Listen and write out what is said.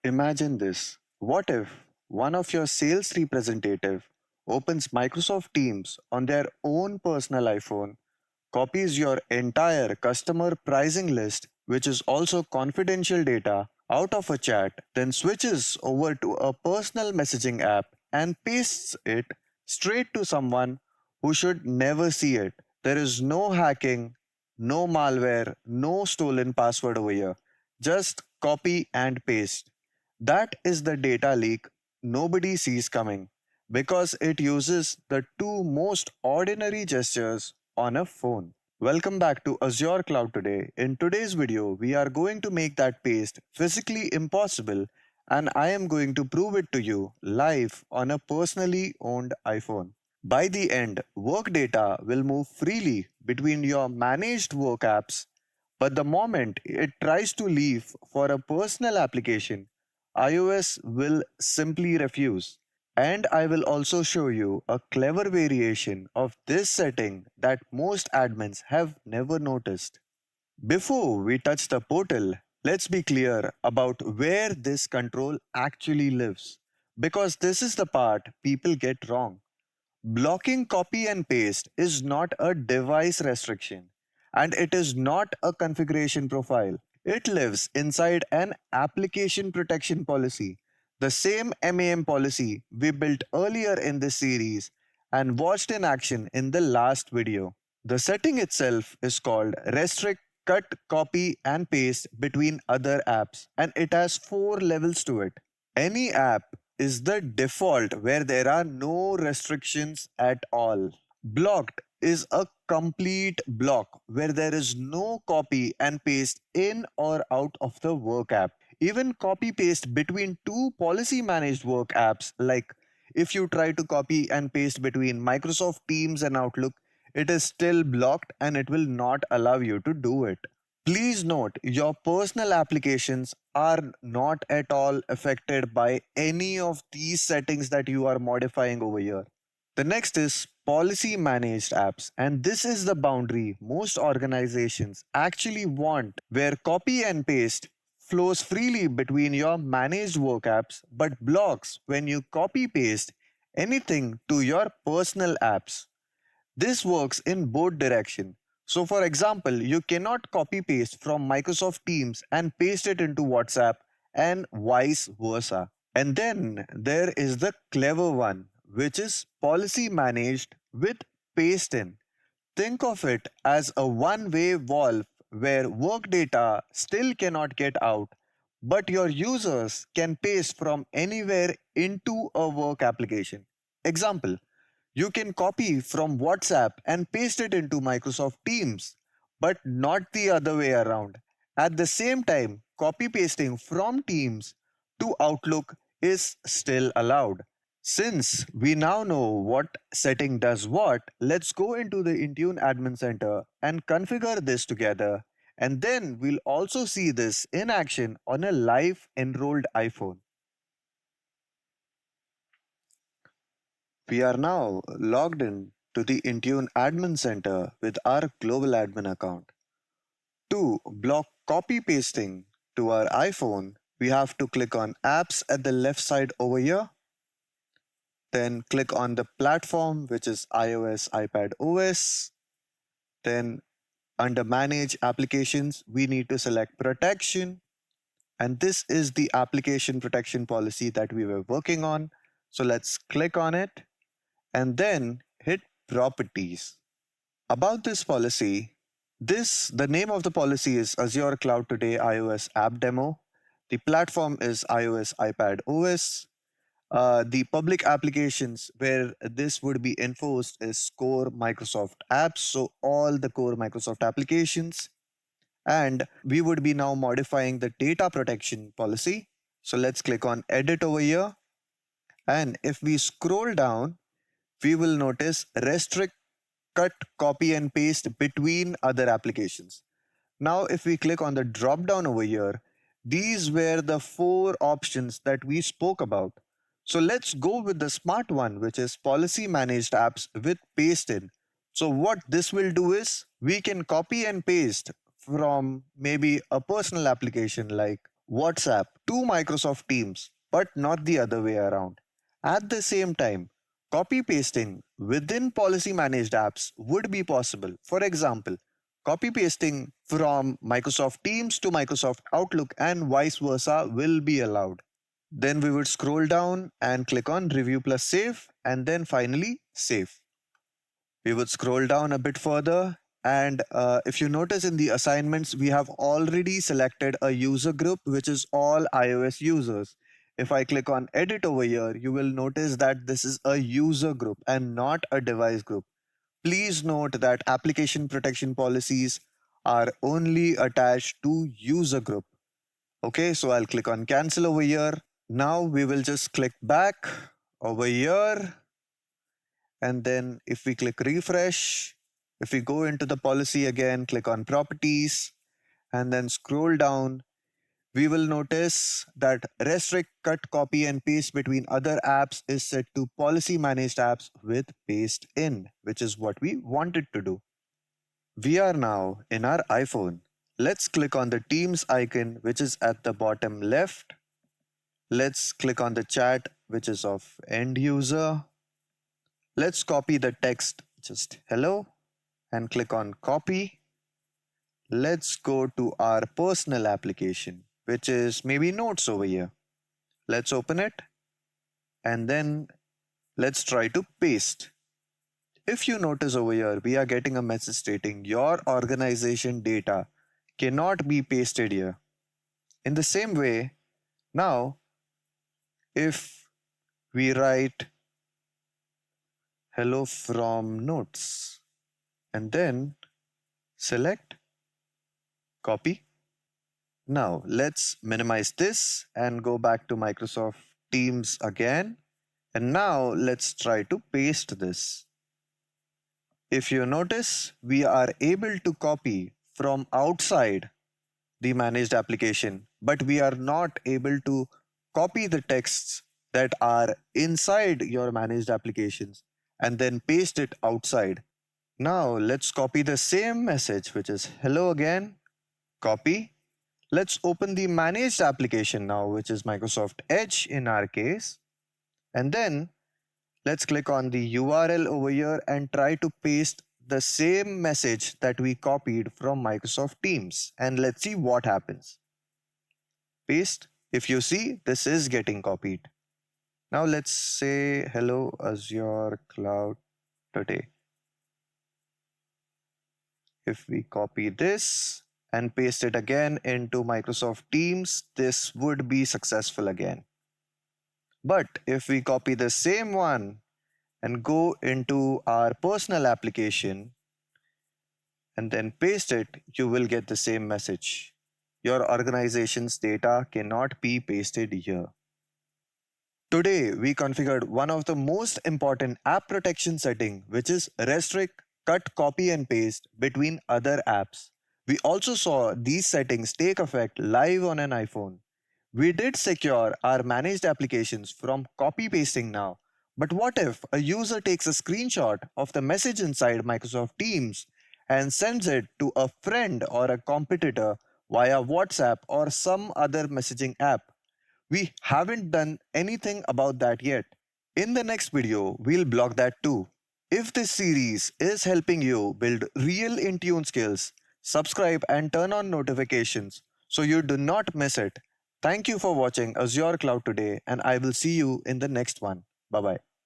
Imagine this. What if one of your sales representative opens Microsoft Teams on their own personal iPhone, copies your entire customer pricing list, which is also confidential data, out of a chat, then switches over to a personal messaging app and pastes it straight to someone who should never see it? There is no hacking, no malware, no stolen password over here. Just copy and paste. That is the data leak nobody sees coming because it uses the two most ordinary gestures on a phone. Welcome back to Azure Cloud today. In today's video, we are going to make that paste physically impossible, and I am going to prove it to you live on a personally owned iPhone. By the end, work data will move freely between your managed work apps, but the moment it tries to leave for a personal application, iOS will simply refuse. And I will also show you a clever variation of this setting that most admins have never noticed. Before we touch the portal, let's be clear about where this control actually lives. Because this is the part people get wrong. Blocking copy and paste is not a device restriction, and it is not a configuration profile. It lives inside an application protection policy, the same MAM policy we built earlier in this series and watched in action in the last video. The setting itself is called restrict cut, copy, and paste between other apps, and it has four levels to it. Any app is the default where there are no restrictions at all. Blocked is a complete block where there is no copy and paste in or out of the work app. Even copy paste between two policy managed work apps, like if you try to copy and paste between Microsoft Teams and Outlook, it is still blocked and it will not allow you to do it. Please note your personal applications are not at all affected by any of these settings that you are modifying over here. The next is policy managed apps, and this is the boundary most organizations actually want, where copy and paste flows freely between your managed work apps but blocks when you copy paste anything to your personal apps. This works in both direction. So for example, you cannot copy paste from Microsoft Teams and paste it into WhatsApp and vice versa. And then there is the clever one, which is policy managed with paste in. Think of it as a one-way valve where work data still cannot get out, but your users can paste from anywhere into a work application. Example, you can copy from WhatsApp and paste it into Microsoft Teams, but not the other way around. At the same time, copy pasting from Teams to Outlook is still allowed. Since we now know what setting does what, let's go into the Intune Admin Center and configure this together. And then we'll also see this in action on a live enrolled iPhone. We are now logged in to the Intune Admin Center with our global admin account. To block copy pasting to our iPhone, we have to click on Apps at the left side over here. Then click on the platform, which is iOS, iPad OS. Then under Manage Applications, we need to select Protection. And this is the application protection policy that we were working on. So let's click on it and then hit Properties. About this policy, the name of the policy is Azure Cloud Today iOS App Demo. The platform is iOS iPad OS. The public applications where this would be enforced is core Microsoft apps, so all the core Microsoft applications. And we would be now modifying the data protection policy. So let's click on Edit over here. And if we scroll down, we will notice Restrict cut, copy, and paste between other applications. Now, if we click on the drop down over here, these were the four options that we spoke about. So let's go with the smart one, which is policy managed apps with paste in. So what this will do is we can copy and paste from maybe a personal application like WhatsApp to Microsoft Teams, but not the other way around. At the same time, copy pasting within policy managed apps would be possible. For example, copy pasting from Microsoft Teams to Microsoft Outlook and vice versa will be allowed. Then we would scroll down and click on Review plus Save, and then finally Save. We would scroll down a bit further, and if you notice in the assignments, we have already selected a user group, which is all iOS users. If I click on Edit over here, you will notice that this is a user group and not a device group. Please note that application protection policies are only attached to user group. Okay, so I'll click on Cancel over here. Now we will just click back over here, and then if we click refresh, if we go into the policy again, click on properties and then scroll down, we will notice that restrict, cut, copy and paste between other apps is set to policy managed apps with paste in, which is what we wanted to do. We are now in our iPhone. Let's click on the Teams icon, which is at the bottom left. Let's click on the chat, which is of end user. Let's copy the text, just hello, and click on copy. Let's go to our personal application, which is maybe notes over here. Let's open it and then let's try to paste. If you notice over here, we are getting a message stating your organization data cannot be pasted here. In the same way, now if we write hello from notes and then select copy. Now let's minimize this and go back to Microsoft Teams again. And now let's try to paste this. If you notice, we are able to copy from outside the managed application, but we are not able to copy the texts that are inside your managed applications and then paste it outside. Now let's copy the same message, which is hello again, copy. Let's open the managed application now, which is Microsoft Edge in our case. And then let's click on the URL over here and try to paste the same message that we copied from Microsoft Teams. And let's see what happens. Paste. If you see, this is getting copied. Now let's say hello Azure Cloud today. If we copy this and paste it again into Microsoft Teams, this would be successful again. But if we copy the same one and go into our personal application and then paste it, you will get the same message. Your organization's data cannot be pasted here. Today, we configured one of the most important app protection setting, which is restrict, cut, copy and paste between other apps. We also saw these settings take effect live on an iPhone. We did secure our managed applications from copy pasting now. But what if a user takes a screenshot of the message inside Microsoft Teams and sends it to a friend or a competitor via WhatsApp or some other messaging app? We haven't done anything about that yet. In the next video, we'll block that too. If this series is helping you build real Intune skills, subscribe and turn on notifications so you do not miss it. Thank you for watching Azure Cloud today, and I will see you in the next one. Bye bye.